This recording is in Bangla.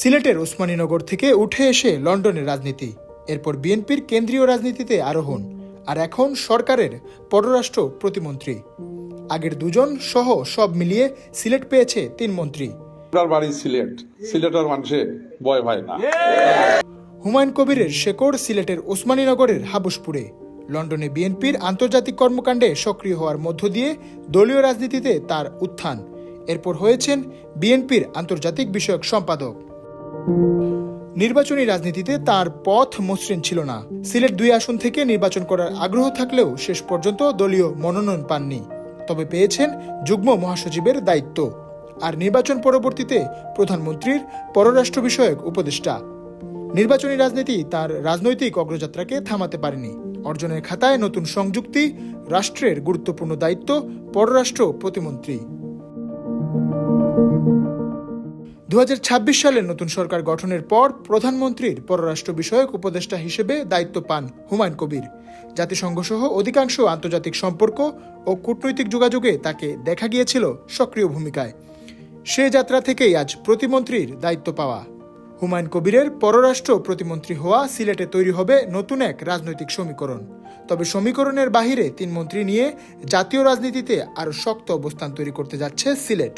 সিলেটের ওসমানীনগর থেকে উঠে এসে লন্ডনের রাজনীতি, এরপর বিএনপির কেন্দ্রীয় রাজনীতিতে আরোহণ, আর এখন সরকারের পররাষ্ট্র প্রতিমন্ত্রী। আগের দুজন সহ সব মিলিয়ে সিলেট পেয়েছে 3 মন্ত্রী। বাড়ি সিলেট, সিলেটের মানুষে ভয় পায় না। হুমায়ুন কবিরের শেকড় সিলেটের ওসমানীনগরের হাবুসপুরে। লন্ডনে বিএনপির আন্তর্জাতিক কর্মকাণ্ডে সক্রিয় হওয়ার মধ্য দিয়ে দলীয় রাজনীতিতে তার উত্থান। এরপর হয়েছেন বিএনপির আন্তর্জাতিক বিষয়ক সম্পাদক। নির্বাচনী রাজনীতিতে তার পথ মসৃণ ছিল না। সিলেট 2 আসন থেকে নির্বাচন করার আগ্রহ থাকলেও শেষ পর্যন্ত দলীয় মনোনয়ন পাননি। তবে পেয়েছেন যুগ্ম মহাসচিবের দায়িত্ব আর নির্বাচন পরবর্তীতে প্রধানমন্ত্রীর পররাষ্ট্র বিষয়ক উপদেষ্টা। নির্বাচনী রাজনীতি তার রাজনৈতিক অগ্রযাত্রাকে থামাতে পারেনি। অর্জনের খাতায় নতুন সংযুক্তি, রাষ্ট্রের গুরুত্বপূর্ণ দায়িত্ব, পররাষ্ট্র প্রতিমন্ত্রী। 2026 সালে নতুন সরকার গঠনের পর প্রধানমন্ত্রীর পররাষ্ট্র বিষয়ক উপদেষ্টা হিসেবে দায়িত্ব পান হুমায়ুন কবির। জাতিসংঘ সহ অধিকাংশ আন্তর্জাতিক সম্পর্ক ও কূটনৈতিক যোগাযোগে তাকে দেখা গিয়েছিল সক্রিয় ভূমিকায়। সে যাত্রা থেকেই আজ প্রতিমন্ত্রীর দায়িত্ব পাওয়া। হুমায়ুন কবিরের পররাষ্ট্র প্রতিমন্ত্রী হওয়া সিলেটে তৈরি হবে নতুন এক রাজনৈতিক সমীকরণ। তবে সমীকরণের বাহিরে 3 মন্ত্রী নিয়ে জাতীয় রাজনীতিতে আরও শক্ত অবস্থান তৈরি করতে যাচ্ছে সিলেট।